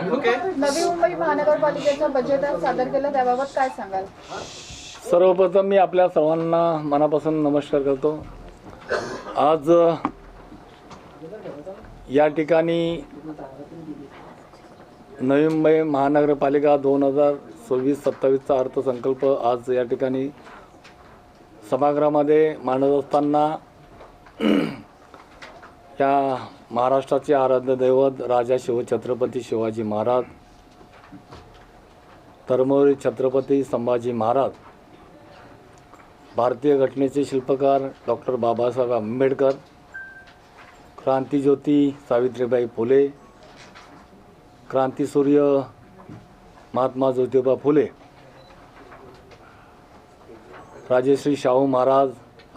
नवी मुंबई महानगरपालिकेचं बजेट सादर केलं, त्याबाबत काय सांगाल? सर्वप्रथम मी आपल्या सर्वांना मनापासून नमस्कार करतो. आज या ठिकाणी नवी मुंबई महानगरपालिका 2026-27चा अर्थसंकल्प आज या ठिकाणी सभागृहामध्ये मांडत असताना या महाराष्ट्राचे आराध्य दैवत राजा शिवछत्रपती शिवाजी महाराज, धर्मवीर छत्रपती संभाजी महाराज, भारतीय घटनेचे शिल्पकार डॉक्टर बाबासाहेब आंबेडकर, क्रांतिज्योती सावित्रीबाई फुले, क्रांतिसूर्य महात्मा ज्योतिबा फुले, राजश्री शाहू महाराज,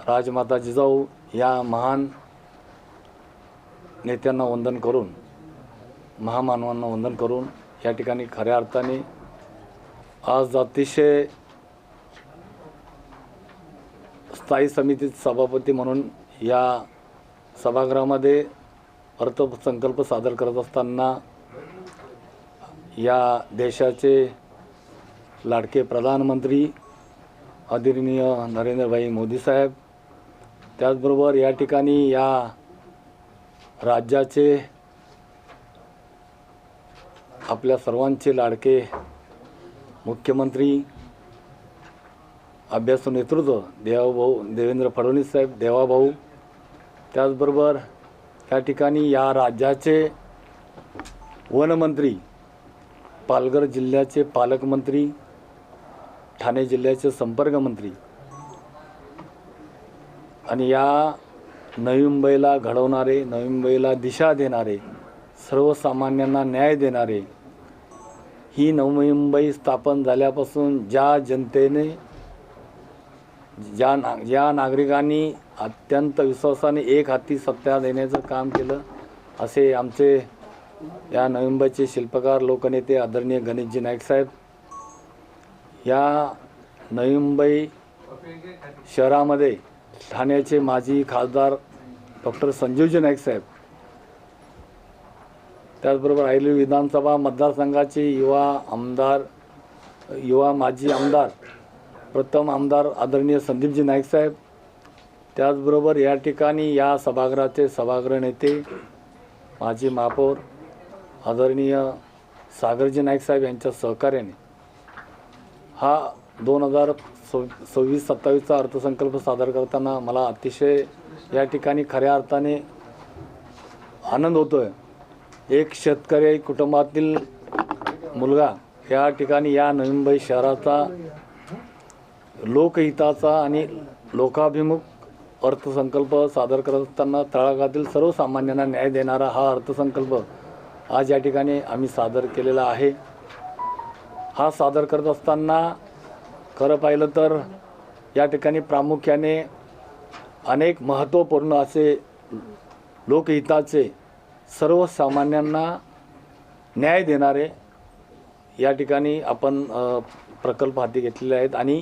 राजमाता जिजाऊ या महान नेत्यांना वंदन करून, महामानवांना वंदन करून या ठिकाणी खऱ्या अर्थाने आज अतिशय स्थायी समितीचे सभापती म्हणून या सभागृहामध्ये अर्थसंकल्प सादर करत असताना या देशाचे लाडके प्रधानमंत्री आदरणीय नरेंद्रभाई मोदी साहेब, त्याचबरोबर या ठिकाणी या राज्याचे आपल्या सर्वांचे लाडके मुख्यमंत्री, अभ्यासू नेतृत्व देवाभाऊ देवेंद्र फडणवीस साहेब, देवाभाऊ, त्याचबरोबर या ठिकाणी या राज्याचे वनमंत्री, पालघर जिल्ह्याचे पालकमंत्री, ठाणे जिल्ह्याचे संपर्कमंत्री आणि या नवी मुंबईला घडवणारे, नवी मुंबईला दिशा देणारे, सर्वसामान्यांना न्याय देणारे, ही नवी मुंबई स्थापन झाल्यापासून ज्या जनतेने ज्या नागरिकांनी अत्यंत विश्वासाने एक हाती सत्ता देण्याचं काम केलं, असे आमचे या नवी मुंबईचे शिल्पकार लोकनेते आदरणीय गणेशजी नाईक साहेब, या नवी मुंबई शहरामध्ये ठाण्याचे माजी खासदार डॉक्टर संजीवजी नाईक साहेब, त्याचबरोबर ऐरोली विधानसभा मतदारसंघाचे युवा माजी आमदार, प्रथम आमदार आदरणीय संदीपजी नाईक साहेब, त्याचबरोबर या ठिकाणी या सभागृहाचे सभागृह नेते माजी महापौर आदरणीय सागरजी नाईक साहेब यांच्या सहकार्याने हा 2026-27चा अर्थसंकल्प सादर करताना मला अतिशय या ठिकाणी खऱ्या अर्थाने आनंद होतोय. एक शेतकरी कुटुंबातील मुलगा या ठिकाणी या नवी मुंबई शहराचा लोकहिताचा आणि लोकाभिमुख अर्थसंकल्प सादर करत असताना तळागाळातील सर्वसामान्यांना न्याय देणारा हा अर्थसंकल्प आज या ठिकाणी आम्ही सादर केलेला आहे. हा सादर करत असताना खरं पाहिलं तर या ठिकाणी प्रामुख्याने अनेक महत्त्वपूर्ण असे लोकहिताचे, सर्वसामान्यांना न्याय देणारे या ठिकाणी आपण प्रकल्प हाती घेतलेले आहेत. आणि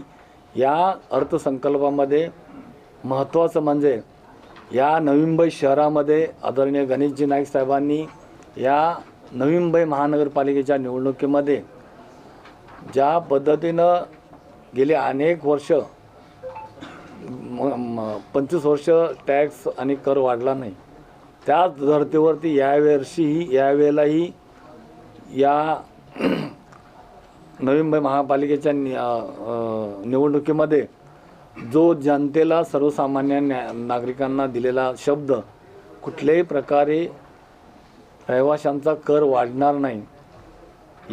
या अर्थसंकल्पामध्ये महत्त्वाचं म्हणजे या नवी मुंबई शहरामध्ये आदरणीय गणेशजी नाईक साहेबांनी या नवी मुंबई महानगरपालिकेच्या निवडणुकीमध्ये ज्या पद्धतीनं गेले अनेक वर्ष 25 वर्ष टॅक्स आणि कर वाढला नाही, त्याच धर्तीवरती यावेळेलाही या नवी मुंबई महापालिकेच्या निवडणुकीमध्ये जो जनतेला, सर्वसामान्य नागरिकांना दिलेला शब्द, कुठल्याही प्रकारे रहिवाशांचा कर वाढणार नाही,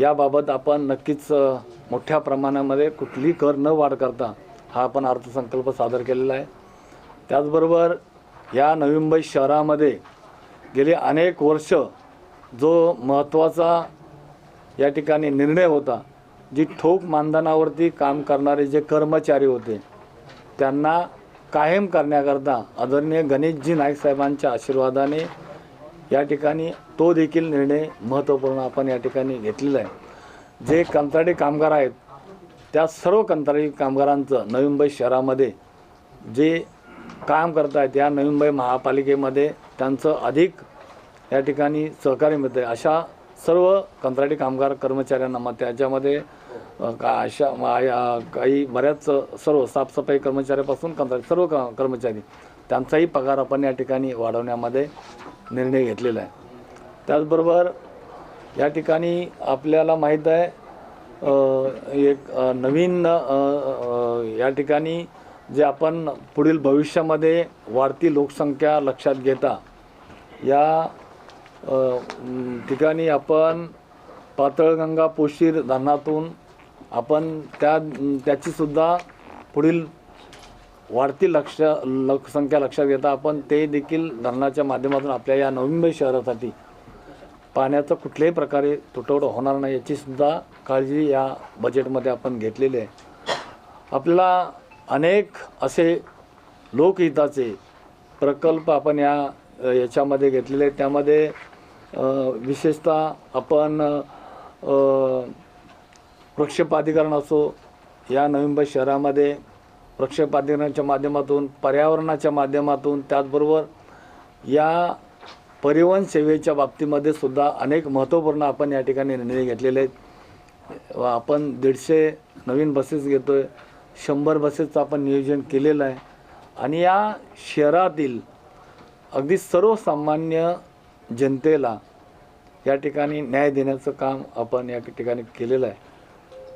याबाबत आपण नक्कीच मोठ्या प्रमाणामध्ये कुठलीही कर न वाढ करता हा आपण अर्थसंकल्प सादर केलेला आहे. त्याचबरोबर या नवी मुंबई शहरामध्ये गेले अनेक वर्ष जो महत्त्वाचा या ठिकाणी निर्णय होता, जी ठोक मानधनावरती काम करणारे जे कर्मचारी होते त्यांना कायम करण्याकरता आदरणीय गणेशजी नाईक साहेबांच्या आशीर्वादाने या ठिकाणी तो देखील निर्णय महत्त्वपूर्ण आपण या ठिकाणी घेतलेला आहे. जे कंत्राटी कामगार आहेत त्या सर्व कंत्राटी कामगारांचं नवी मुंबई शहरामध्ये जे काम करत आहेत या नवी मुंबई महापालिकेमध्ये त्यांचं अधिक या ठिकाणी सहकार्य मिळतं आहे. अशा सर्व कंत्राटी कामगार कर्मचाऱ्यांना, मग त्याच्यामध्ये काही बऱ्याच सर्व साफसफाई कर्मचाऱ्यापासून कंत्राटी सर्व कर्मचारी त्यांचाही पगार आपण या ठिकाणी वाढवण्यामध्ये निर्णय घेतलेला आहे. त्याचबरोबर या ठिकाणी आपल्याला माहीत आहे एक नवीन या ठिकाणी जे आपण पुढील भविष्यामध्ये वाढती लोकसंख्या लक्षात घेता या ठिकाणी आपण पातळगंगा पोशीर धरणातून आपण त्याचीसुद्धा पुढील वाढती लोकसंख्या लक्षात घेता आपण ते देखील धरणाच्या माध्यमातून आपल्या या नवी मुंबई शहरासाठी पाण्याचं कुठल्याही प्रकारे तुटवडा होणार नाही याची सुद्धा काळजी या बजेटमध्ये आपण घेतलेली आहे. आपल्याला अनेक असे लोकहिताचे प्रकल्प आपण याच्यामध्ये घेतलेले आहेत. त्यामध्ये विशेषतः आपण प्रक्षेपाधिकरण असो, या नवी मुंबई शहरामध्ये प्रक्षेपाधिकरणाच्या माध्यमातून, पर्यावरणाच्या माध्यमातून, त्याचबरोबर या परिवहन सेवेच्या बाबतीमध्ये सुद्धा अनेक महत्त्वपूर्ण आपण या ठिकाणी निर्णय घेतलेले आहेत. आपण 150 नवीन बसेस घेतो आहे, 100 बसेसचं आपण नियोजन केलेलं आहे आणि या शहरातील अगदी सर्वसामान्य जनतेला या ठिकाणी न्याय देण्याचं काम आपण या ठिकाणी केलेलं आहे.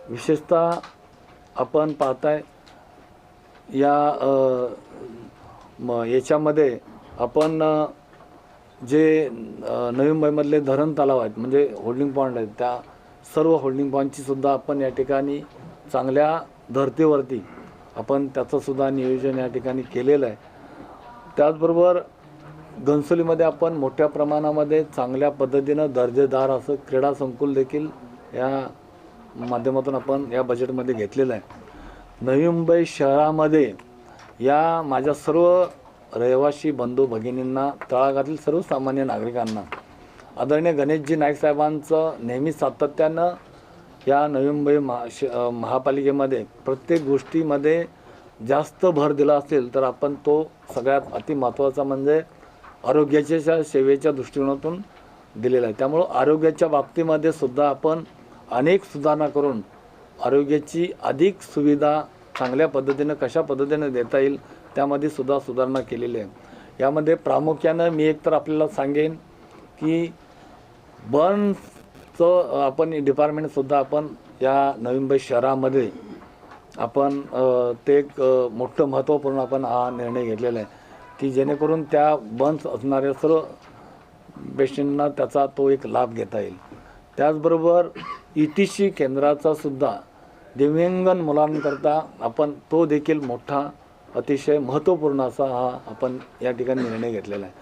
विशेषतः आपण पाहताय याच्यामध्ये आपण जे नवी मुंबईमधले धरण तलाव आहेत म्हणजे होल्डिंग पॉईंट आहेत, त्या सर्व होल्डिंग पॉईंटची सुद्धा आपण या ठिकाणी चांगल्या धर्तीवरती आपण त्याचंसुद्धा नियोजन या ठिकाणी केलेलं आहे. त्याचबरोबर घनसोलीमध्ये आपण मोठ्या प्रमाणामध्ये चांगल्या पद्धतीनं दर्जेदार असं क्रीडा संकुल देखील या माध्यमातून आपण या बजेटमध्ये घेतलेलं आहे. नवी मुंबई शहरामध्ये या माझ्या सर्व रहिवासी बंधू भगिनींना, तळागाळातील सर्वसामान्य नागरिकांना आदरणीय गणेशजी नाईक साहेबांचं नेहमी सातत्यानं या नवी मुंबई महापालिकेमध्ये प्रत्येक गोष्टीमध्ये जास्त भर दिला असेल तर आपण तो सगळ्यात अति महत्त्वाचा म्हणजे आरोग्याच्या सेवेच्या दृष्टिकोनातून दिलेला आहे. त्यामुळं आरोग्याच्या बाबतीमध्ये सुद्धा आपण अनेक सुधारणा करून आरोग्याची अधिक सुविधा चांगल्या पद्धतीनं कशा पद्धतीनं देता येईल त्यामध्ये सुद्धा सुधारणा केलेली आहे. यामध्ये प्रामुख्यानं मी एकतर आपल्याला सांगेन की बर्नचं आपण डिपार्टमेंटसुद्धा आपण या नवी मुंबई शहरामध्ये आपण ते एक मोठं महत्त्वपूर्ण आपण हा निर्णय घेतलेला आहे की जेणेकरून त्या बर्न्स असणाऱ्या सर्व पेशंटना त्याचा तो एक लाभ घेता येईल. त्याचबरोबर ETC केंद्राचा सुद्धा दिव्यांग मुलांकरता आपण तो देखील मोठा अतिशय महत्त्वपूर्ण असा हा आपण या ठिकाणी निर्णय घेतलेला आहे.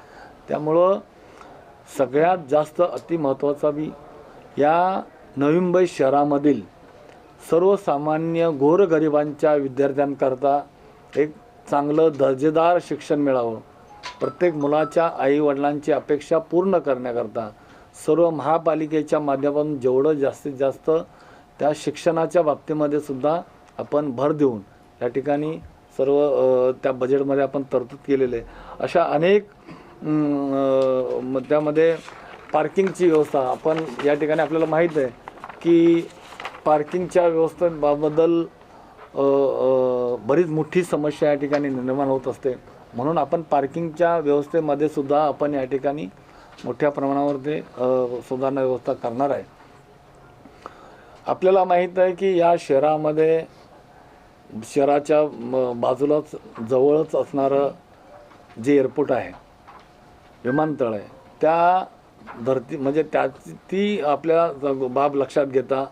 त्यामुळं सगळ्यात जास्त अतिमहत्त्वाचा बी या नवी मुंबई शहरामधील सर्वसामान्य गोरगरिबांच्या विद्यार्थ्यांकरता एक चांगलं दर्जेदार शिक्षण मिळावं, प्रत्येक मुलाच्या आईवडिलांची अपेक्षा पूर्ण करण्याकरता सर्व महापालिकेच्या माध्यमातून जेवढं जास्तीत जास्त त्या शिक्षणाच्या बाबतीमध्ये सुद्धा आपण भर देऊन या ठिकाणी सर्व त्या बजेटमध्ये आपण तरतूद केलेले. अशा अनेक त्यामध्ये पार्किंगची व्यवस्था आपण या ठिकाणी आपल्याला माहीत आहे की पार्किंगच्या व्यवस्थेबद्दल बरीच मोठी समस्या या ठिकाणी निर्माण होत असते. म्हणून आपण पार्किंगच्या व्यवस्थेमध्ये सुद्धा आपण या ठिकाणी मोठ्या प्रमाणावर ते सुधारणा व्यवस्था करणार आहे. आपल्याला माहीत आहे की या शहरामध्ये शहराच्या बाजूलाच जवळच असणारं जे एअरपोर्ट आहे, विमानतळ आहे, त्या धरती म्हणजे ती आपल्या बाब लक्षात घेता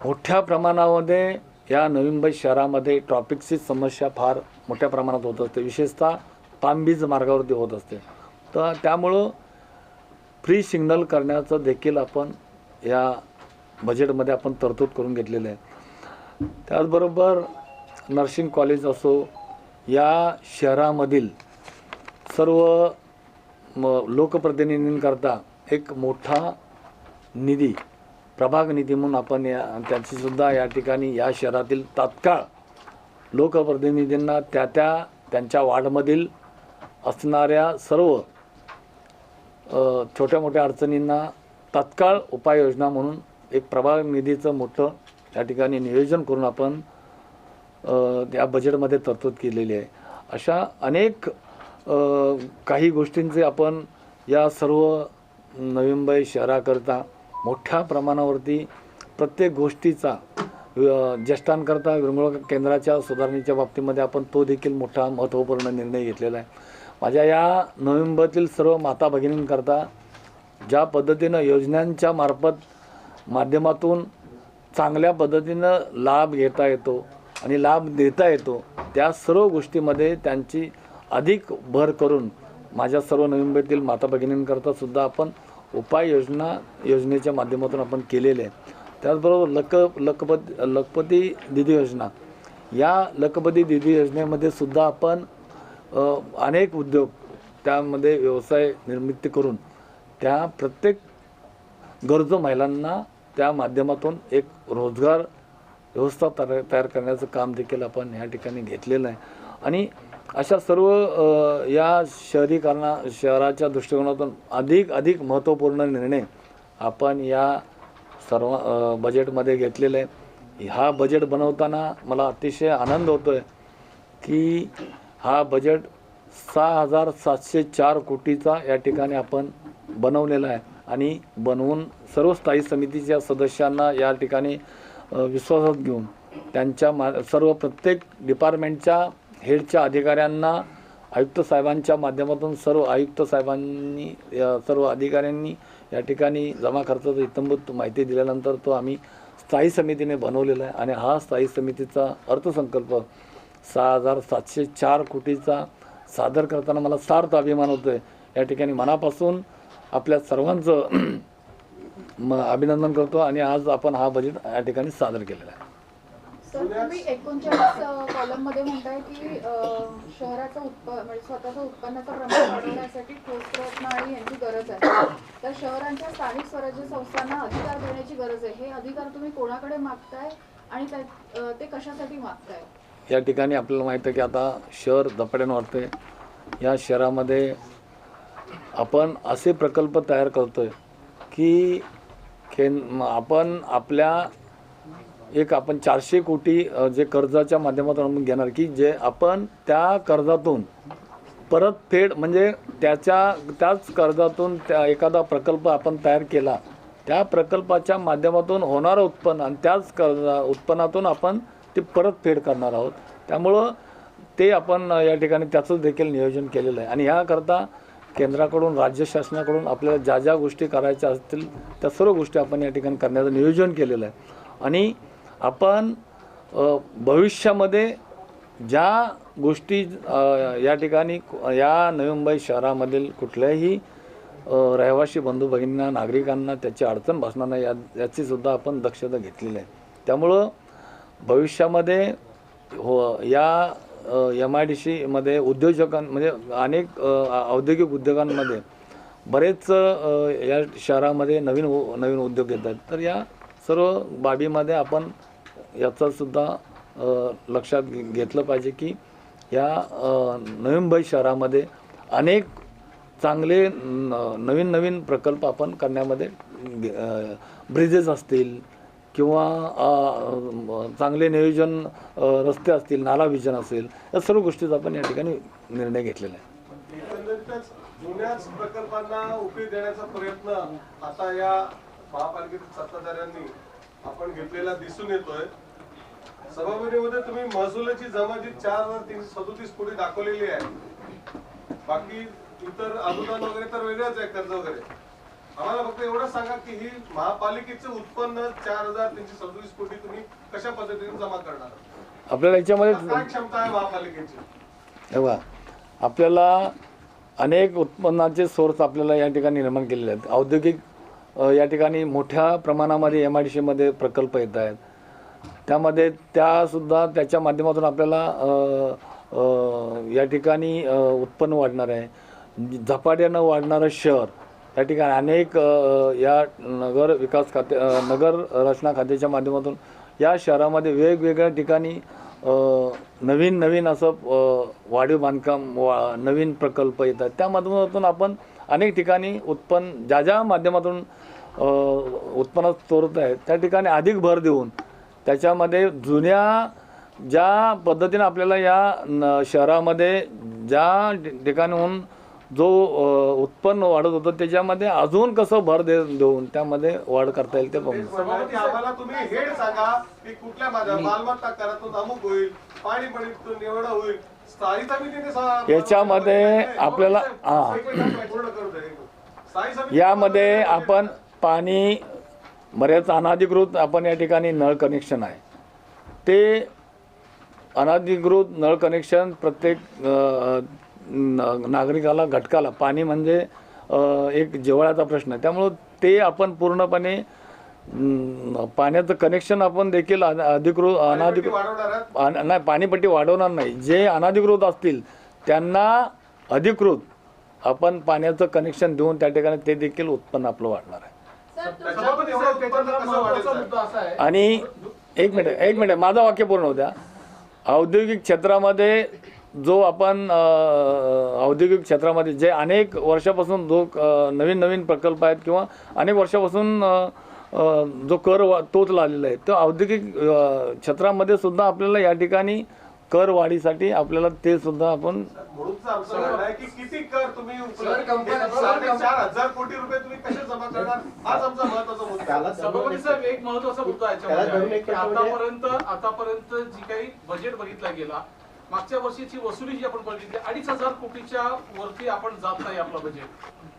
मोठ्या प्रमाणामध्ये या नवी मुंबई शहरामध्ये ट्रॅफिकची समस्या फार मोठ्या प्रमाणात होत असते, विशेषतः पाम बीच मार्गावरती होत असते. तर त्यामुळं फ्री सिग्नल करण्याचं देखील आपण या बजेटमध्ये आपण तरतूद करून घेतलेलं आहे. त्याचबरोबर नर्सिंग कॉलेज असो, या शहरामधील सर्व लोकप्रतिनिधींकरता एक मोठा निधी, प्रभाग निधी म्हणून आपण त्याचीसुद्धा या ठिकाणी या शहरातील तात्काळ लोकप्रतिनिधींना त्यांच्या वार्डमधील असणाऱ्या सर्व छोट्या मोठ्या अडचणींना तात्काळ उपाययोजना म्हणून एक प्रभाग निधीचं मोठं या ठिकाणी नियोजन करून आपण त्या बजेटमध्ये तरतूद केलेली आहे. अशा अनेक काही गोष्टींचे आपण या सर्व नवी मुंबई शहराकरता मोठ्या प्रमाणावरती प्रत्येक गोष्टीचा ज्येष्ठांकरता विरंगुळा केंद्राच्या सुधारणेच्या बाबतीमध्ये आपण तो देखील मोठा महत्त्वपूर्ण निर्णय घेतलेला आहे. माझ्या या नवी मुंबईतील सर्व माता भगिनींकरता ज्या पद्धतीनं योजनांच्या माध्यमातून चांगल्या पद्धतीनं लाभ घेता येतो आणि लाभ देता येतो, त्या सर्व गोष्टीमध्ये त्यांची अधिक भर करून माझ्या सर्व नवी मुंबईतील माता भगिनींकरता सुद्धा आपण योजनेच्या माध्यमातून आपण केलेले आहे. त्याचबरोबर लखपती दीदी योजना, या लखपती दीदी योजनेमध्ये सुद्धा आपण अनेक उद्योग त्यामध्ये व्यवसाय निर्मिती करून त्या प्रत्येक गरजू महिलांना त्या माध्यमातून एक रोजगार व्यवस्था तयार करण्याचं काम देखील आपण ह्या ठिकाणी घेतलेलं आहे. आणि अशा सर्व या शहराच्या दृष्टिकोनातून अधिक महत्त्वपूर्ण निर्णय आपण या सर्व बजेटमध्ये घेतलेलं आहे. हा बजेट बनवताना मला अतिशय आनंद होतो आहे की हा बजेट 6,704 कोटीचा या ठिकाणी आपण बनवलेला आहे. आणि बनवून सर्व स्थायी समितीच्या सदस्यांना या ठिकाणी विश्वासात घेऊन त्यांच्या सर्व प्रत्येक डिपार्टमेंटच्या हेडच्या अधिकाऱ्यांना आयुक्त साहेबांच्या माध्यमातून सर्व आयुक्त साहेबांनी सर्व अधिकाऱ्यांनी या ठिकाणी जमा खर्चाची इत्थंभूत माहिती दिल्यानंतर तो आम्ही स्थायी समितीने बनवलेला आहे. आणि हा स्थायी समितीचा अर्थसंकल्प 6,704 कोटीचा सादर करताना मला सार्थ अभिमान होतो आहे. या ठिकाणी मनापासून आपल्या सर्वांचं अभिनंदन करतो. आणि आज आपण हा बजेट या ठिकाणी सादर केलेला आहे. सर, तुम्ही 39 कॉलममध्ये म्हणताय की शहराचं म्हणजे स्वतःचं उत्पन्नाचं प्रमाण वाढवण्यासाठी ठोस प्रयत्न आणि यांची गरज आहे. तर शहरांच्या स्थानिक स्वराज्य संस्थांना अधिकार देण्याची गरज आहे. हे अधिकार तुम्ही कोणाकडे मागताय आणि ते कशासाठी मागताय? या ठिकाणी आपल्याला माहिती आहे की आता शहर झपाट्याने वाढतंय. या शहरामध्ये आपण असे प्रकल्प तयार करतोय की आपण आपण 400 कोटी जे कर्जाच्या माध्यमातून आपण घेणार की जे आपण त्या कर्जातून परतफेड म्हणजे त्याच कर्जातून एखादा प्रकल्प आपण तयार केला, त्या प्रकल्पाच्या माध्यमातून होणारं उत्पन्न आणि त्याच उत्पन्नातून आपण ते परतफेड करणार आहोत. त्यामुळं ते आपण या ठिकाणी त्याचं देखील नियोजन केलेलं आहे. आणि ह्याकरता केंद्राकडून राज्य शासनाकडून आपल्याला ज्या गोष्टी करायच्या असतील त्या सर्व गोष्टी आपण या ठिकाणी करण्याचं नियोजन केलेलं आहे. आणि आपण भविष्यामध्ये ज्या गोष्टी या ठिकाणी या नवी मुंबई शहरामधील कुठल्याही रहिवासी बंधू भगिनींना नागरिकांना त्याची अडचण भासणार नाही याची सुद्धा आपण दक्षता घेतलेली आहे. त्यामुळं भविष्यामध्ये या MIDC मध्ये म्हणजे अनेक औद्योगिक उद्योगांमध्ये बरेच या शहरामध्ये नवीन उद्योग येतात. तर या सर्व बाबीमध्ये आपण याचा सुद्धा लक्षात घेतलं पाहिजे की या नवी मुंबई शहरामध्ये अनेक चांगले नवीन प्रकल्प आपण करण्यामध्ये ब्रिजेस असतील किंवा चांगले नियोजन रस्ते असतील, नाला विजन असेल, या सर्व गोष्टीचा आपण या ठिकाणी निर्णय घेतलेला आहे. जुन्याच प्रकल्पांना उपयोग देण्याचा प्रयत्न आता या महापालिकेतील सत्ताधाऱ्यांनी आपण घेतलेला दिसून येतोय. सभापतीमध्ये तुम्ही महसुलाची जमा जी 4,337 कोटी दाखवलेली आहे, बाकी इतर अनुदान वगैरे तर वेगळंच आहे, कर्ज वगैरे. आम्हाला फक्त एवढं सांगा की ही महापालिकेचं उत्पन्न 4,337 कोटी तुम्ही कशा पद्धतीने जमा करणार? आपल्याला याच्यामध्ये काय क्षमता आहे महापालिकेची? तेव्हा आपल्याला अनेक उत्पन्नाचे सोर्स आपल्याला या ठिकाणी निर्माण केलेले आहेत. औद्योगिक या ठिकाणी मोठ्या प्रमाणामध्ये MIDC मध्ये प्रकल्प येत आहेत. त्यामध्ये त्याच्या माध्यमातून आपल्याला या ठिकाणी उत्पन्न वाढणार आहे. झपाट्यानं वाढणारं शहर या ठिकाणी अनेक या नगर रचना खात्याच्या माध्यमातून या शहरामध्ये वेगवेगळ्या ठिकाणी नवीन असं वाढीव बांधकाम नवीन प्रकल्प येतात. त्या माध्यमातून आपण अनेक ठिकाणी उत्पन्न ज्या माध्यमातून उत्पन्नात स्रोत आहे त्या ठिकाणी अधिक भर देऊन त्याच्यामध्ये जुन्या ज्या पद्धतीने आपल्याला या शहरामध्ये ज्या ठिकाणहून जो उत्पन्न वाढत होतं त्याच्यामध्ये अजून कसं भर देऊन त्यामध्ये वाढ करता येईल ते पाहून. सभापती, आम्हाला तुम्ही हेड सांगा की कुठल्या मालमत्ता करातून अमुक होईल, पाणी पडीतून एवढं होईल, स्थायी समितीने याच्यामध्ये आपल्याला यामध्ये आपण पाणी बऱ्याच अनाधिकृत आपण या ठिकाणी नळ कनेक्शन आहे ते अनाधिकृत नळ कनेक्शन प्रत्येक नागरिकाला घटकाला पाणी म्हणजे एक जिव्हाळ्याचा प्रश्न आहे त्यामुळं ते आपण पूर्णपणे पाण्याचं कनेक्शन आपण देखील अधिकृत अनाधिकृत नाही पाणीपट्टी वाढवणार नाही. जे अनाधिकृत असतील त्यांना अधिकृत आपण पाण्याचं कनेक्शन देऊन त्या ठिकाणी ते देखील उत्पन्न आपलं वाढणार आहे. आणि एक मिनिट माझं वाक्य पूर्ण होऊ द्या. औद्योगिक क्षेत्रामध्ये जो आपण औद्योगिक क्षेत्रामध्ये जे अनेक वर्षापासून जो नवीन प्रकल्प आहेत किंवा अनेक वर्षापासून जो कर तोच लागलेला आहे तो औद्योगिक क्षेत्रामध्ये सुद्धा आपल्याला या ठिकाणी कर वाढीसाठी आपल्याला ते सुद्धा आपण की किती कर तुम्ही 4,000 कोटी रुपये तुम्ही कसे जमा करणार हाच आमचा महत्त्वाचा मुद्दा. सभापती साहेब, एक महत्त्वाचा मुद्दा याच्यामध्ये आतापर्यंत जी काही बजेट बघितला गेला मागच्या वर्षीची वसुली जी आपण बघितली 2,500 कोटीच्या वरती आपण जात नाही आपलं बजेट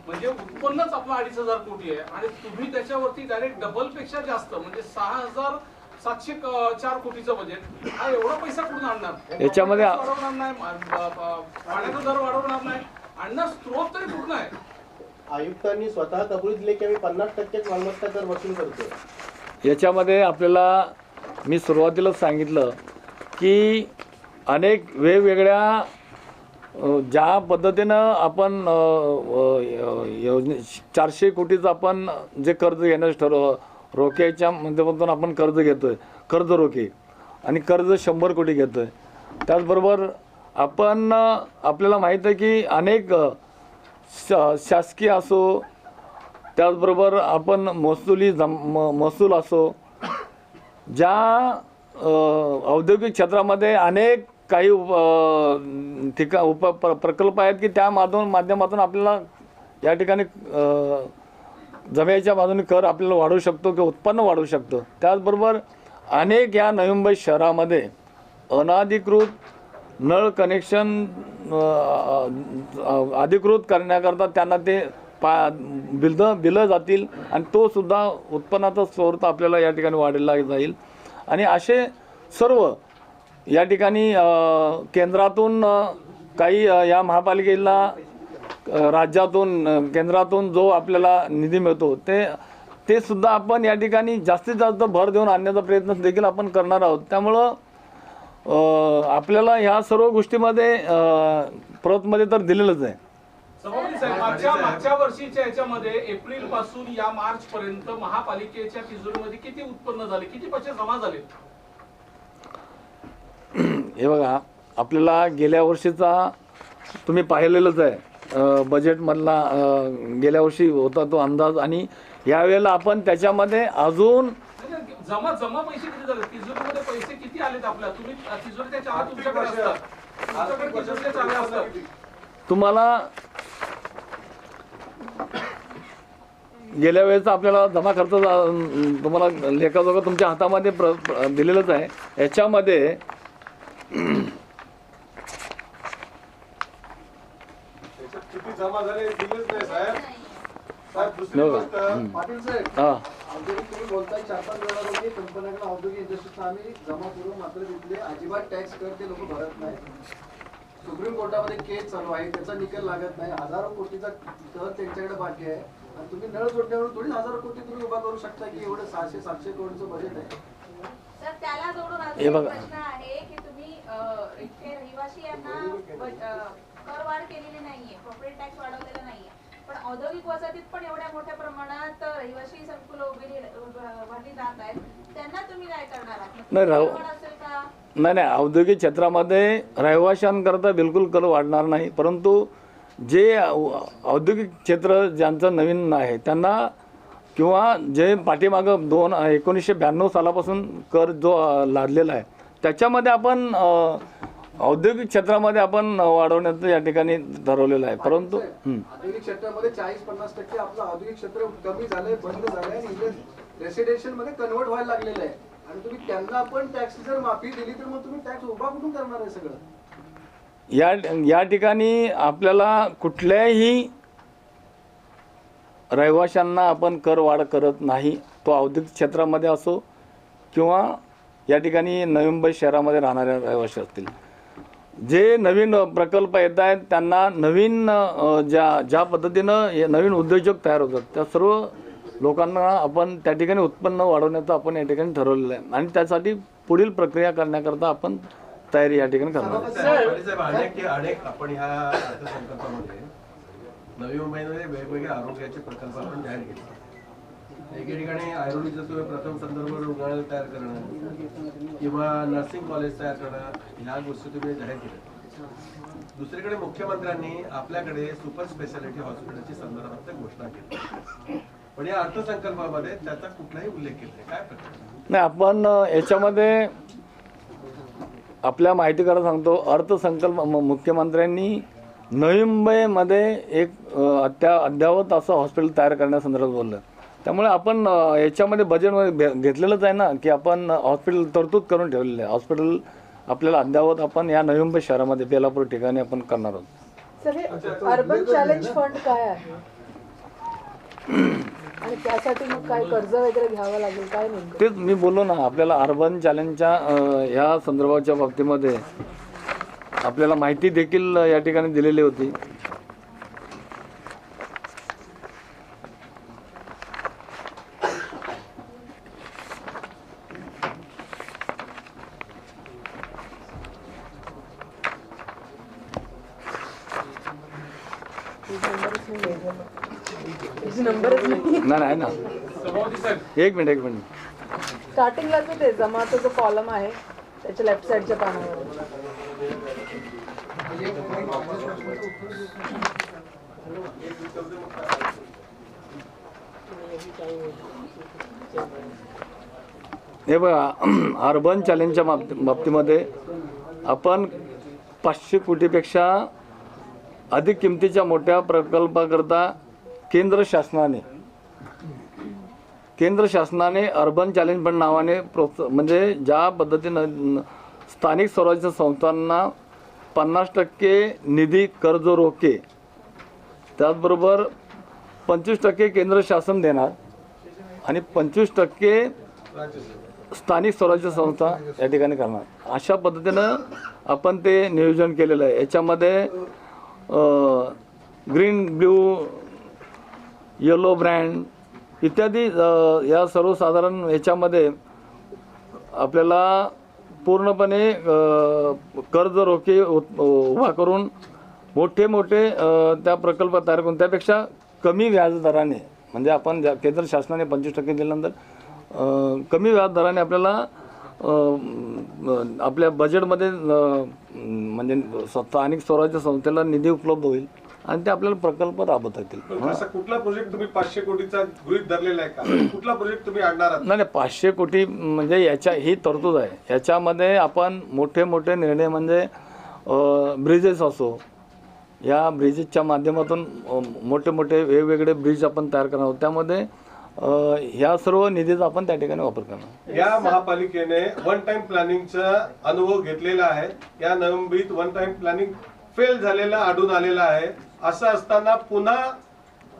म्हणजे उत्पन्नच आपलं 2,500 कोटी आहे आणि तुम्ही त्याच्यावरती डायरेक्ट डबल पेक्षा जास्त म्हणजे 6,704 कोटीचं बजेट हा एवढा पैसा कुठून आणणार याच्यामध्ये वाढवणार नाही पाण्याचा दर वाढवणार नाही आणणार स्त्रोत तरी कुठून आहे. आयुक्तांनी स्वतः कबुली दिले की आम्ही 50% मालमत्ता कर वसूल करतो. याच्यामध्ये आपल्याला मी सुरुवातीलाच सांगितलं की अनेक वेगवेगळ्या ज्या पद्धतीनं आपण योजने 400 कोटीचं आपण जे कर्ज घेण्यास रोख्याच्या माध्यमातून आपण कर्ज घेतोय कर्ज रोखे आणि कर्ज 100 कोटी घेतोय. त्याचबरोबर आपण आपल्याला माहीत आहे की अनेक शासकीय असो त्याचबरोबर आपण महसूल असो ज्या औद्योगिक क्षेत्रामध्ये अनेक काही प्रकल्प आहेत की त्या माध्यमातून आपल्याला या ठिकाणी जमिनीच्या बाजूने कर आपल्याला वाढवू शकतो किंवा उत्पन्न वाढवू शकतो. त्याचबरोबर अनेक या नवी मुंबई शहरामध्ये अनाधिकृत नळ कनेक्शन अधिकृत करण्याकरता त्यांना ते बिलं जातील आणि तो सुद्धा उत्पन्नाचा स्रोत आपल्याला या ठिकाणी वाढवला जाईल. आणि असे सर्व या ठिकाणी केंद्रातून काही या महापालिकेला राज्यातून केंद्रातून जो आपल्याला निधी मिळतो ते सुद्धा आपण या ठिकाणी जास्तीत जास्त भर देऊन आणण्याचा प्रयत्न देखील आपण करणार आहोत. त्यामुळं आपल्याला ह्या सर्व गोष्टीमध्ये प्रतमध्ये तर दिलेलंच आहे. सभापती साहेब, मागच्या वर्षीच्या याच्यामध्ये एप्रिल पासून या मार्च पर्यंत महापालिकेच्या तिजोरीमध्ये किती उत्पन्न झाले, किती पैसे जमा झाले? हे बघा आपल्याला गेल्या वर्षीचा तुम्ही पाहिलेलंच आहे बजेटमधला गेल्या वर्षी होता तो अंदाज आणि यावेळेला आपण त्याच्यामध्ये अजून जमा पैसे किती झाले तिजोरीमध्ये पैसे किती आलेत आपल्या तुम्ही तिजोरीच्या चाव्या तुमच्याकडे असतात तुमच्याकडे तिजोरीच्या चाव्या असतात तुम्हाला गेल्या वेळेचा आपल्याला जमा खर्च तुम्हाला लेखाजोखा तुमच्या हातामध्ये दिलेलंच आहे. याच्यामध्ये किती जमा झाले दिलेच नाही साहेब. साहेब दुसरी गोष्ट पाटील साहेब, हां औद्योगिक तुम्ही बोलताय 4-5 वेळा कंपन्याकडे औद्योगिक इंडस्ट्रीचा आम्ही जमा करून मात्र तिथले अजिबात टॅक्स कर ते लोक भरत नाही. सुप्रीम कोर्टामध्ये केस चालू आहे त्याचा निकाल लागत नाही. हजारो कोटीचा कर त्यांच्याकडे बाकी आहे आणि तुम्ही नळ जोडण्यावर थोडी हजारो कोटी तुम्ही उभा करू शकता की एवढं 600-700 कोटीचं बजेट आहे. सर त्याला जोडून हे अजून बघा. एक प्रश्न आहे की तुम्ही इथे रहिवासी यांना करवाढ केलेली नाहीये, प्रॉपर्टी टॅक्स वाढवलेला नाहीये, पण औद्योगिक वसाहतीत पण एवढ्या मोठ्या प्रमाणात रहिवासी संकुल उभारली जात आहेत, त्यांना तुम्ही काय करणार आहात? नाही राहू असेल का? नाही औद्योगिक क्षेत्रामध्ये रहिवाशांकरता बिलकुल कर वाढणार नाही. परंतु जे औद्योगिक क्षेत्र ज्यांचं नवीन आहे त्यांना किंवा जे पाठीमागं 1992 सालापासून कर जो लादलेला आहे त्याच्यामध्ये आपण औद्योगिक क्षेत्रामध्ये आपण वाढवण्याचं या ठिकाणी ठरवलेलं आहे. परंतु औद्योगिक क्षेत्रामध्ये 40-50% आपलं औद्योगिक क्षेत्र कमी झालंय, बंद झालंय आणि रेसिडेन्शियल मध्ये कन्वर्ट व्हायला लागलेलं आहे. आणि तुम्ही त्यांना पण टॅक्स जर माफी दिली तर मग तुम्ही टॅक्स उभा कुठून करणार आहे सगळं? या ठिकाणी आपल्याला कुठल्याही रहिवाशांना आपण कर वाढ करत नाही, तो औद्योगिक क्षेत्रामध्ये असो किंवा या ठिकाणी नवी मुंबई शहरामध्ये राहणाऱ्या रहिवासी असतील. जे नवीन प्रकल्प येत आहेत त्यांना नवीन ज्या पद्धतीनं नवीन उद्योजक तयार होतात त्या सर्व लोकांना आपण त्या ठिकाणी उत्पन्न वाढवण्याचं आपण या ठिकाणी ठरवलेलं आहे आणि त्यासाठी पुढील प्रक्रिया करण्याकरता आपण तयारी या ठिकाणी करणार आहे. अनेक आपण ह्या अर्थसंकल्पामध्ये नवी मुंबईमध्ये वेगवेगळे आरोग्याचे प्रकल्प आपण जाहीर केले. एके ठिकाणी आयुर्वेदिकचा तुम्ही प्रथम संदर्भ रुग्णालय तयार करणं किंवा नर्सिंग कॉलेज तयार करणं ह्या गोष्टी तुम्ही जाहीर केल्या. दुसरीकडे मुख्यमंत्र्यांनी आपल्याकडे सुपर स्पेशालिटी हॉस्पिटलची संदर्भात घोषणा केली, पण या अर्थसंकल्पामध्ये त्याचा कुठलाही उल्लेख केला नाही. काय प्रकार नाही, आपण याच्यामध्ये आपल्या माहितीकडे सांगतो. अर्थसंकल्प मुख्यमंत्र्यांनी नवी मुंबईमध्ये एक अद्ययावत असं हॉस्पिटल तयार करण्यासंदर्भात बोललं. त्यामुळे आपण याच्यामध्ये बजेटमध्ये घेतलेलंच आहे ना की आपण हॉस्पिटल तरतूद करून ठेवलेलं आहे. हॉस्पिटल आपल्याला अद्ययावत आपण या नवी मुंबई शहरामध्ये बेलापूर ठिकाणी आपण करणार आहोत. सर, हे अर्बन चॅलेंज फंड काय आहे आणि त्यासाठी मग काय कर्ज वगैरे घ्यावं लागेल, काय नेमकं? तेच मी बोललो ना, आपल्याला अर्बन चॅलेंजच्या ह्या संदर्भाच्या बाबतीमध्ये आपल्याला माहिती देखील या ठिकाणी दिलेली होती. नाही आहे ना, एक मिनिट. स्टार्टिंगला जो ते जमाचा जो कॉलम आहे त्याच्या लेफ्ट साईडच्या पानावर हे बघा, अर्बन चॅलेंजच्या बाबतीमध्ये आपण 500 कोटीपेक्षा अधिक किमतीच्या मोठ्या प्रकल्पाकरता केंद्र शासनाने अर्बन चॅलेंज फंड नावाने म्हणजे ज्या पद्धतीनं स्थानिक स्वराज्य संस्थांना 50% निधी कर्ज रोखे, त्याचबरोबर 25% केंद्र शासन देणार आणि 25% स्थानिक स्वराज्य संस्था या ठिकाणी करणार, अशा पद्धतीनं आपण ते नियोजन केलेलं आहे. याच्यामध्ये ग्रीन, ब्ल्यू, येलो ब्रँड इत्यादी या सर्वसाधारण याच्यामध्ये आपल्याला पूर्णपणे कर्ज रोखे उभा करून मोठे त्या प्रकल्प तयार करून त्यापेक्षा कमी व्याजदराने, म्हणजे आपण केंद्र शासनाने 25% दिल्यानंतर कमी व्याजदराने आपल्याला आपल्या बजेटमध्ये म्हणजे स्थानिक स्वराज्य संस्थेला निधी उपलब्ध होईल आणि ते आपल्याला प्रकल्प राबवता येतील. असा कुठला प्रोजेक्ट तुम्ही 500 कोटीचा गृहीत धरलेला आहे का? कुठला प्रोजेक्ट तुम्ही आणणार आहात? नाही, 500 कोटी म्हणजे ही तरतूद आहे. याच्यामध्ये आपण मोठे निर्णय म्हणजे ब्रिजेस असो, या ब्रिजेसच्या माध्यमातून मोठे वेगवेगळे ब्रिज आपण तयार करणार आहोत. त्यामध्ये ह्या सर्व निधीचा आपण त्या ठिकाणी वापर करणार. या महापालिकेने वन टाइम प्लॅनिंगचा अनुभव घेतलेला आहे. या नवी मुंबईत वन टाइम प्लॅनिंग फेल झालेला आढळून आलेला आहे. असं असताना पुन्हा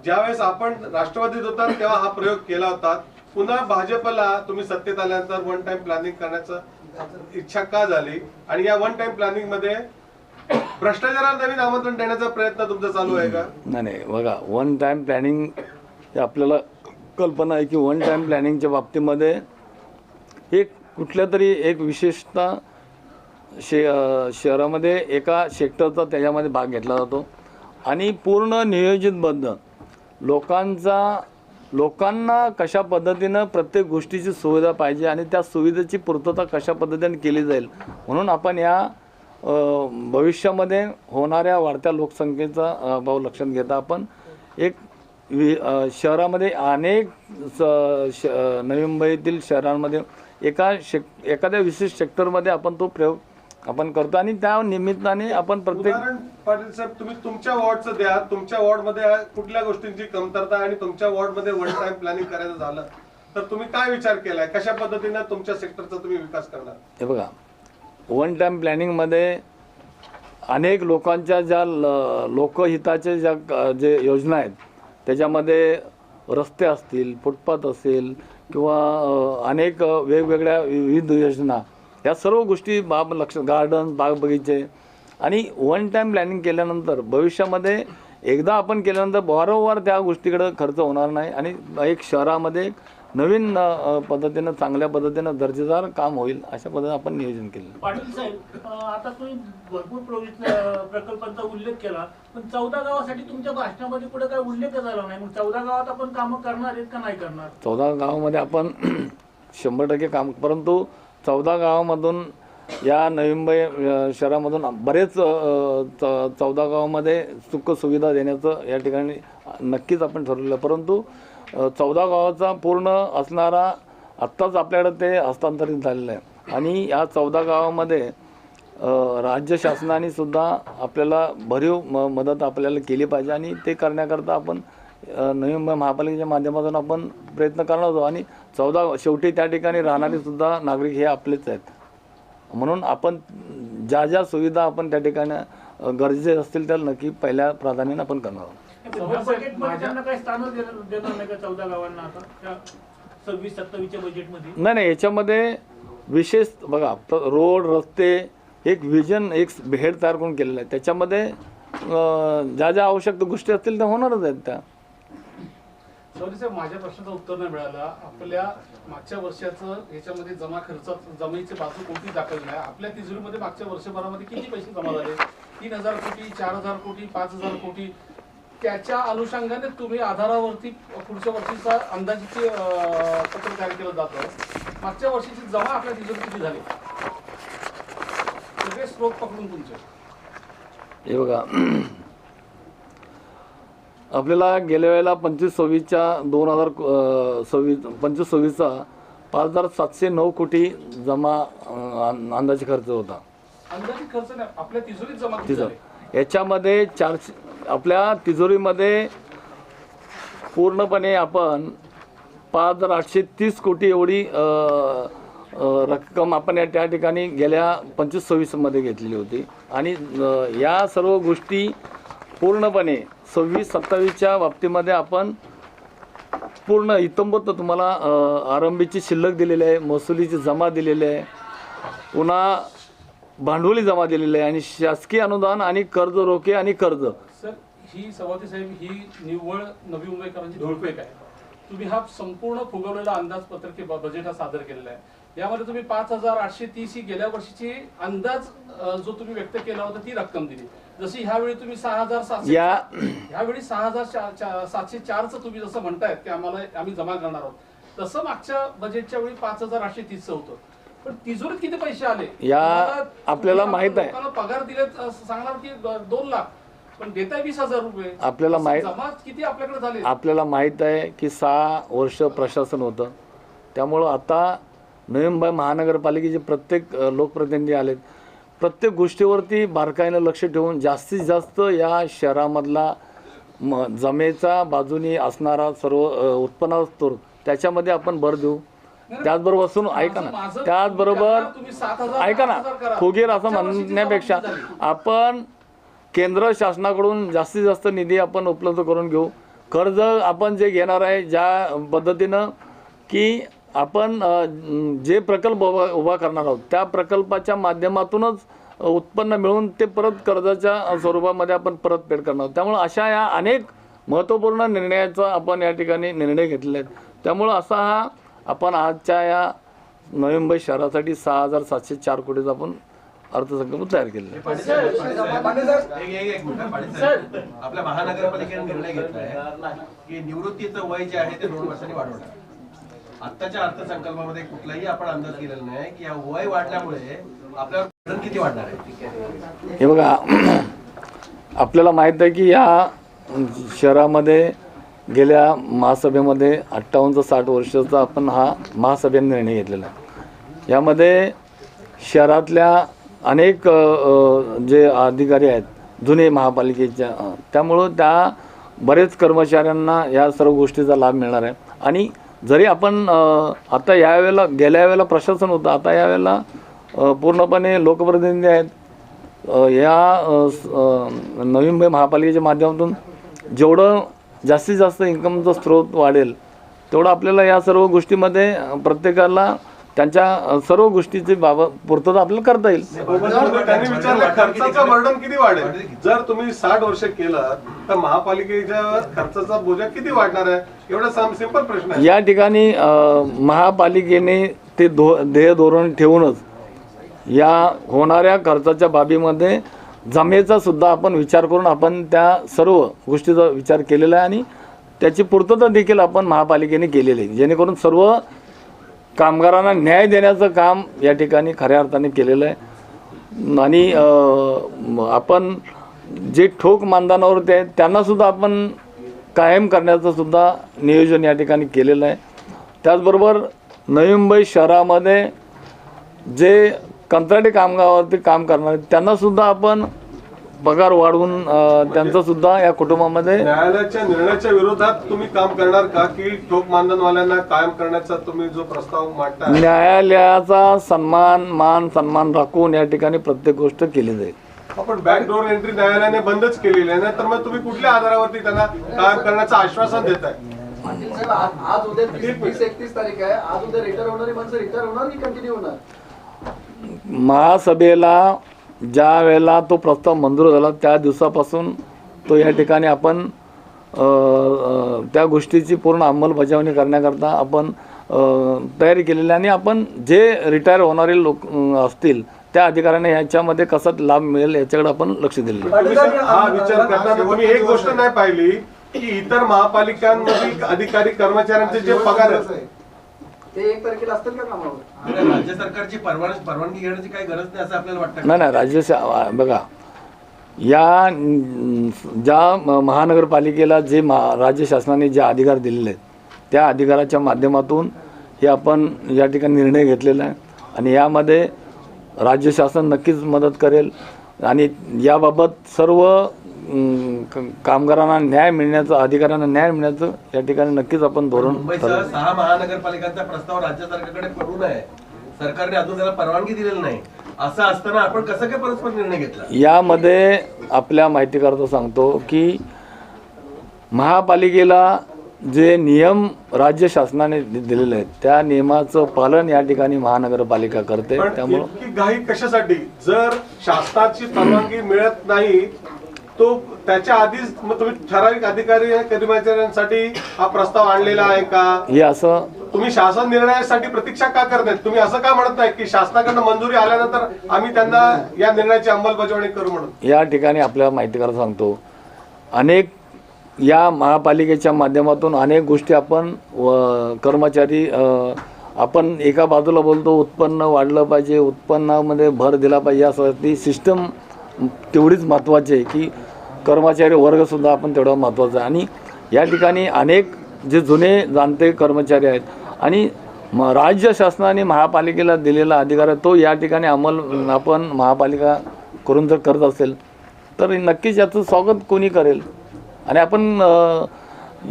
ज्यावेळेस आपण राष्ट्रवादीत होता तेव्हा हा प्रयोग केला होता, पुन्हा भाजपला तुम्ही सत्तेत आल्यानंतर वन टाइम प्लॅनिंग करण्याचं इच्छा का झाली आणि या वन टाइम प्लॅनिंग मध्ये भ्रष्टाचाराला नवीन आमंत्रण देण्याचा प्रयत्न तुमचा चालू आहे का? नाही, बघा, वन टाइम प्लॅनिंग हे आपल्याला कल्पना आहे की वन टाइम प्लॅनिंगच्या बाबतीमध्ये एक कुठल्या तरी एक विशेषतः शहरामध्ये एका सेक्टरचा त्याच्यामध्ये भाग घेतला जातो आणि पूर्ण नियोजितबद्ध लोकांना कशा पद्धतीनं प्रत्येक गोष्टीची सुविधा पाहिजे आणि त्या सुविधेची पूर्तता कशा पद्धतीने केली जाईल म्हणून आपण या भविष्यामध्ये होणाऱ्या वाढत्या लोकसंख्येचा अभाव लक्षात घेता आपण एक शहरामध्ये अनेक नवी मुंबईतील शहरांमध्ये एखाद्या विशिष्ट सेक्टरमध्ये आपण तो प्रयोग आपण करतो आणि त्या निमित्ताने आपण प्रत्येक उदाहरण पाटील साहेब तुम्ही तुमच्या वॉर्डचं द्या. तुमच्या वॉर्डमध्ये कुठल्या गोष्टींची कमतरता आणि तुमच्या वॉर्डमध्ये वन टाइम प्लॅनिंग करायचं झालं तर तुम्ही काय विचार केलाय, कशा पद्धतीने तुमच्या सेक्टरचा तुम्ही विकास करणार? हे बघा, वन टाइम प्लॅनिंगमध्ये अनेक लोकांच्या ज्या लोकहिताचे जे योजना आहेत त्याच्यामध्ये रस्ते असतील, फुटपाथ असेल किंवा अनेक वेगवेगळ्या विविध योजना, या सर्व गोष्टी गार्डन, बाग बगीचे आणि वन टाइम प्लॅनिंग केल्यानंतर भविष्यामध्ये एकदा आपण केल्यानंतर वारंवार त्या गोष्टीकडे खर्च होणार नाही आणि एक शहरामध्ये नवीन पद्धतीनं चांगल्या पद्धतीनं दर्जेदार काम होईल अशा पद्धतीने आपण नियोजन केलं. पाटील साहेब, आता तुम्ही भरपूर प्रकल्पांचा उल्लेख केला, पण 14 गावासाठी तुमच्या भाषणामध्ये कुठे काय उल्लेख झाला नाही. मग 14 गावात आपण कामं करणार आहेत का नाही करणार? 14 गावामध्ये आपण 100% काम, परंतु 14 गावामधून या नवी मुंबई शहरामधून बरेच 14 गावामध्ये सुख सुविधा देण्याचं या ठिकाणी नक्कीच आपण ठरवलं. परंतु 14 गावाचा पूर्ण असणारा आत्ताच आपल्याकडे ते हस्तांतरित झालेलं आहे आणि या 14 गावामध्ये राज्य शासनाने सुद्धा आपल्याला भरीव मदत आपल्याला केली पाहिजे आणि ते करण्याकरता आपण नवी मुंबई महापालिकेच्या माध्यमातून आपण प्रयत्न करणार आहोत आणि 14 शेवटी त्या ठिकाणी राहणारे सुद्धा नागरिक हे आपलेच आहेत. म्हणून आपण ज्या ज्या सुविधा आपण त्या ठिकाणी गरजेचे असतील त्या नक्की पहिल्या प्राधान्याने आपण करणार आहोत. बजेटमध्ये त्यांना काही स्थान देणार नाही का 14 गावांना आता त्या 26-27च्या बजेटमध्ये? नाही, याच्यामध्ये विशेष बघा, रोड, रस्ते, एक विजन, एक हेड तयार करून केलेलं आहे. त्याच्यामध्ये ज्या ज्या आवश्यक गोष्टी असतील त्या होणारच आहेत त्या. साहेब, माझ्या प्रश्नाचं उत्तर नाही मिळालं. आपल्या मागच्या वर्षाचं ह्याच्यामध्ये जमा खर्चात जमिनीची बाजू कोणती दाखल नाही. आपल्या तिजोरीमध्ये मागच्या वर्षभरामध्ये किती पैसे जमा झाले? 3000 कोटी, 4000 कोटी, 5000 कोटी. त्याच्या अनुषंगाने तुम्ही आधारावरती पुढच्या वर्षीचा अंदाजित पत्र तयार केलं जातं. मागच्या वर्षीची जमा आपल्या तिजोरीत किती झाली? सगळे स्रोत पकडून तुमचे. हे बघा, आपल्याला गेल्या वेळेला 25-26च्या 25-26चा 5709 कोटी जमा अंदाजे खर्च होता. अंदाजित खर्च नाही, आपल्या तिजोरीत जमा किती झाले? याच्यामध्ये आपल्या तिजोरीमध्ये पूर्णपणे आपण 5830 कोटी एवढी रक्कम आपण त्या ठिकाणी गेल्या 25-26 घेतलेली होती आणि या सर्व गोष्टी पूर्णपणे 26-27च्या बाबतीमध्ये आपण पूर्ण इतंबत तुम्हाला आरंभीची शिल्लक दिलेली आहे, महसुलीची जमा दिलेली आहे, पुन्हा भांडवली जमा दिलेली आहे आणि शासकीय अनुदान आणि कर्ज रोखे आणि कर्ज. सर, ही सभापती साहेब, ही निव्वळ नवी मुंबईकरांची धुळपेक आहे. तुम्ही हा संपूर्ण फुगवलेला अंदाजपत्रक बजेट हा सादर केलेला आहे. यामध्ये तुम्ही 5830 ही गेल्या वर्षीची अंदाज जो तुम्ही व्यक्त केला होता ती रक्कम दिली. जशी ह्यावेळी तुम्ही 6700 ह्यावेळी 6704चं तुम्ही जसं म्हणतायत की आम्ही जमा करणार आहोत, तसं मागच्या बजेटच्या वेळी 5830 होतं. पण तिजोरीत किती पैसे आले या आपल्याला माहित आहे. पगार दिले सांगणार की 2 लाख, पण देताय 20,000 रुपये. आपल्याला जमा किती आपल्याकडे झाले? आपल्याला माहित आहे की 6 वर्ष प्रशासन होतं. त्यामुळं आता नवी मुंबई महानगरपालिकेचे प्रत्येक लोकप्रतिनिधी आलेत. प्रत्येक गोष्टीवरती बारकाईनं लक्ष ठेवून जास्तीत जास्त या शहरामधला जमेचा बाजूनी असणारा सर्व उत्पन्न असतो त्याच्यामध्ये आपण भर देऊ. त्याचबरोबर असून ऐका ना, त्याचबरोबर ऐका ना, फुगीर असं म्हणण्यापेक्षा आपण केंद्र शासनाकडून जास्तीत जास्त निधी आपण उपलब्ध करून घेऊ. कर्ज आपण जे घेणार आहे ज्या पद्धतीनं की आपण जे प्रकल्प उभा करणार आहोत त्या प्रकल्पाच्या माध्यमातूनच उत्पन्न मिळून ते परत कर्जाच्या स्वरूपामध्ये आपण परतफेड करणार आहोत. त्यामुळे अशा या अनेक महत्त्वपूर्ण निर्णयाचा आपण या ठिकाणी निर्णय घेतलेले आहेत. त्यामुळं असा हा आपण आजच्या या नवी मुंबई शहरासाठी 6704 कोटीचा आपण अर्थसंकल्प तयार केलेला आहे. आपल्या महानगरपालिकेने निर्णय घेतलाय की निवृत्तीचं वय जे आहे ते 2 वर्षांनी वाढवणार. आत्ताच्या अर्थसंकल्पामध्ये कुठलाही आपण अंदाज केलेला नाही की या वय वाढल्यामुळे आपल्यावर वजन किती वाढणार आहे. हे बघा, आपल्याला माहित आहे की या शहरामध्ये गेल्या महासभेमध्ये 58 ते 60 वर्षाचा आपण हा महासभेने निर्णय घेतलेला आहे. यामध्ये शहरातल्या अनेक जे अधिकारी आहेत जुने महापालिकेच्या, त्यामुळं त्या बरेच कर्मचाऱ्यांना या सर्व गोष्टीचा लाभ मिळणार आहे. आणि जरी आपण आता यावेळेला गेल्या वेळेला प्रशासन होतं, आता यावेळेला पूर्णपणे लोकप्रतिनिधी आहेत. या नवी मुंबई महापालिकेच्या माध्यमातून जेवढं जास्तीत जास्त इन्कमचा स्रोत वाढेल तेवढं आपल्याला या सर्व गोष्टीमध्ये प्रत्येकाला त्यांच्या सर्व गोष्टीची बाबत पूर्तता आपल्याला करता येईल. त्यांनी विचारलं खर्चाचं बर्डन किती वाढेल. जर तुम्ही 60 वर्ष केलं तर महापालिकेच्या खर्चाचा बोजा किती वाढणार आहे, एवढा सिंपल प्रश्न आहे. या ठिकाणी महापालिकेने ते ध्येय धोरण ठेवूनच या होणाऱ्या खर्चाच्या बाबीमध्ये जमेचा सुद्धा आपण विचार करून आपण त्या सर्व गोष्टीचा विचार केलेला आहे आणि त्याची पूर्तता देखील आपण महापालिकेने केलेली आहे, जेणेकरून सर्व कामगारांना न्याय देण्याचं काम या ठिकाणी खऱ्या अर्थाने केलेलं आहे. आणि आपण जे ठोक मानधनावरती आहेत त्यांनासुद्धा आपण कायम करण्याचं सुद्धा नियोजन या ठिकाणी केलेलं आहे. त्याचबरोबर नवी मुंबई शहरामध्ये जे कंत्राटी कामगारावरती काम करणार आहेत त्यांनासुद्धा आपण पगार वाढवून त्यांचं सुद्धा या कुटुंबामध्ये. न्यायालयाच्या निर्णयाच्या विरोधात तुम्ही काम करणार का, की ठोक मानधनवाल्यांना कायम करण्याचा तुम्ही जो प्रस्ताव मांडता? न्यायालयाचा सन्मान राखून या ठिकाणी प्रत्येक गोष्ट केली जाईल. आपण बॅकडोर एंट्री न्यायालयाने बंदच केलेली आहे ना, तर मग तुम्ही कुठल्या आधारावरती त्यांना कायम करण्याचं आश्वासन देताय? पाटील साहेब, आज उद्या 30-31 तारीख आहे. आज उद्या रिटायर होणारी माणसं रिटायर होणार की कंटिन्यू होणार? महासभेला ज्या वेळेला तो प्रस्ताव मंजूर झाला त्या दिवसापासून तो या ठिकाणी आपण त्या गोष्टीची पूर्ण अंमलबजावणी करण्याकरता आपण तयारी केलेली आहे. आणि आपण जे रिटायर होणारे लोक असतील त्या अधिकाऱ्यांना याच्यामध्ये कसा लाभ मिळेल याच्याकडे आपण लक्ष दिलेलं आहे. हा विचार करताना तुम्ही एक गोष्ट नाही पाहिली की इतर महापालिकांमधील अधिकारी कर्मचाऱ्यांचे जे पगार आहेत ते 1 तारखेला असतील का कामावर? राज्य सरकारची परवानगी घेण्याची काही गरज नाही असं आपल्याला वाटतं? नाही, बघा, या ज्या महानगरपालिकेला जे राज्य शासनाने जे अधिकार दिलेले आहेत त्या अधिकाराच्या माध्यमातून हे आपण या ठिकाणी निर्णय घेतलेला आहे. आणि यामध्ये राज्य शासन नक्कीच मदत करेल आणि याबाबत सर्व कामगारांना न्याय मिळण्याचं, अधिकाऱ्यांना न्याय मिळण्याचं या ठिकाणी नक्कीच आपण धोरण. मुंबईसह 6 महानगरपालिकांचा प्रस्ताव राज्य सरकारकडे पडून आहे, सरकारने अजून त्याला परवानगी दिलेली नाही. असं असताना आपण कसं काय परस्पर निर्णय घेतला? यामध्ये आपल्या माहितीकरता सांगतो की महापालिकेला जे नियम राज्य शासनाने दिलेले आहेत त्या नियमाचं पालन या ठिकाणी महानगरपालिका करते. त्यामुळे इतकी घाई कशासाठी? जर शासनाची परवानगी मिळत नाही तो त्याच्या आधीच मग तुम्ही ठराविक अधिकारी कर्मचाऱ्यांसाठी हा प्रस्ताव आणलेला आहे का? हे असं तुम्ही शासन निर्णयासाठी प्रतीक्षा का करत नाही? तुम्ही असं का म्हणत नाही की शासनाकडनं मंजुरी आल्यानंतर आम्ही त्यांना या निर्णयाची अंमलबजावणी करू म्हणून? या ठिकाणी आपल्या माहितीकरता सांगतो, अनेक या महापालिकेच्या माध्यमातून अनेक गोष्टी आपण कर्मचारी आपण एका बाजूला बोलतो उत्पन्न वाढलं पाहिजे, उत्पन्नामध्ये भर दिला पाहिजे, असं ती सिस्टम तेवढीच महत्त्वाची आहे की कर्मचारी वर्गसुद्धा आपण तेवढा महत्त्वाचा आहे. आणि या ठिकाणी अनेक जे जुने जाणते कर्मचारी आहेत आणि राज्य शासनाने महापालिकेला दिलेला अधिकार आहे तो या ठिकाणी अंमल आपण महापालिका करून जर करत असेल तर नक्कीच याचं स्वागत कोणी करेल. आणि आपण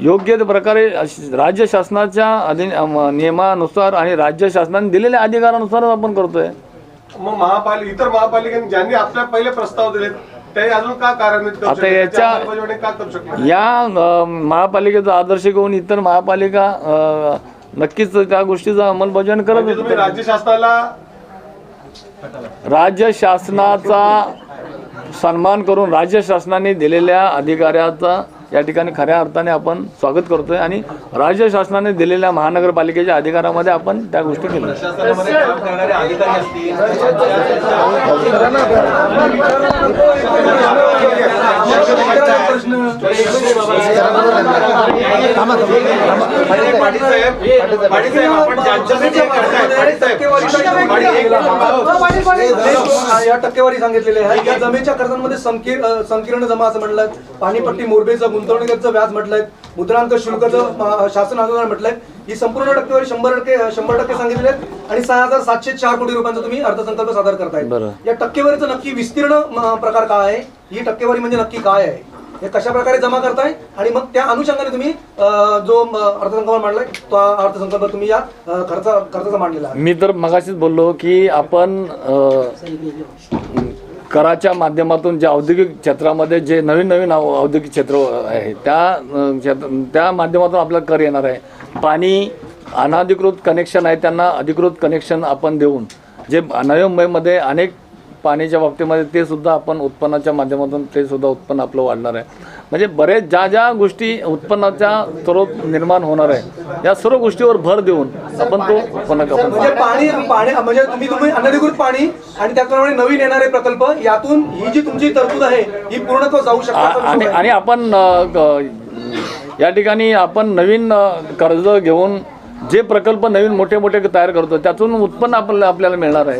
योग्य प्रकारे राज्य शासनाच्या नियमानुसार आणि राज्य शासनाने दिलेल्या अधिकारानुसारच आपण करतोय. मग इतर महापालिकांनी ज्यांनी आपल्या पहिले प्रस्ताव दिले ते अजून का कार्यान्वित करू शकत नाही? त्याची अंमलबजावणी का करू शकत नाही? या महापालिकेचा आदर्श घेऊन इतर महापालिका नक्कीच त्या गोष्टीचा अंमलबजावणी करत म्हणजे तुम्ही राज्य शासनाला राज्य शासनाचा सन्मान करून राज्य शासनाने दिलेल्या अधिकाऱ्याचा या ठिकाणी खऱ्या अर्थाने आपण स्वागत करतोय आणि राज्य शासनाने दिलेल्या महानगरपालिकेच्या अधिकारामध्ये आपण त्या गोष्टी केल्या. प्रशासनामध्ये काम करणारे अधिकारी असतील या टक्केवारी सांगितलेली आहे. या जमेच्या कर्जांमध्ये संकीर्ण जमा असं म्हटलं, पाणीपट्टी मोरबेचं गुंतवणुकीचं व्याज म्हटलंय, मुद्रांक शुल्काचं शासन आंदोलन म्हटलंय, ही संपूर्ण टक्केवारी 100% सांगितलेली आहे आणि 6,704 कोटी रुपयांचा तुम्ही अर्थसंकल्प सादर करताय. बरं. या टक्केवारीचं नक्की विस्तीर्ण प्रकार काय आहे, ही टक्केवारी म्हणजे नक्की काय आहे, हे कशा प्रकारे जमा करताय आणि मग त्या अनुषंगाने तुम्ही जो अर्थसंकल्प मांडलाय तो अर्थसंकल्प तुम्ही या खर्चाचा मांडलेला आहे. मी तर मगाशीच बोललो की आपण कराच्या माध्यमातून जे औद्योगिक क्षेत्रामध्ये जे नवीन औद्योगिक क्षेत्र आहे त्या माध्यमातून आपल्याला कर येणार आहे. पाणी अनधिकृत कनेक्शन आहे त्यांना अधिकृत कनेक्शन आपण देऊन जे नवी मुंबईमध्ये अनेक पाण्याच्या बाबतीमध्ये ते सुद्धा आपण उत्पन्नाच्या माध्यमातून ते सुद्धा उत्पन्न आपलं वाढणार आहे. म्हणजे बरेच ज्या गोष्टी उत्पन्नाच्या स्रोत निर्माण होणार आहे या सर्व गोष्टीवर भर देऊन आपण तो उत्पन्न म्हणजे पाणी म्हणजे तुम्ही अनधिकृत पाणी आणि त्याप्रमाणे नवीन येणारे प्रकल्प यातून ही जी तुमची तरतूद आहे ही पूर्णत्व जाऊ शकते. आणि आपण या ठिकाणी आपण नवीन कर्ज घेऊन जे प्रकल्प नवीन मोठे तयार करतो त्यातून उत्पन्न आपल्याला मिळणार आहे.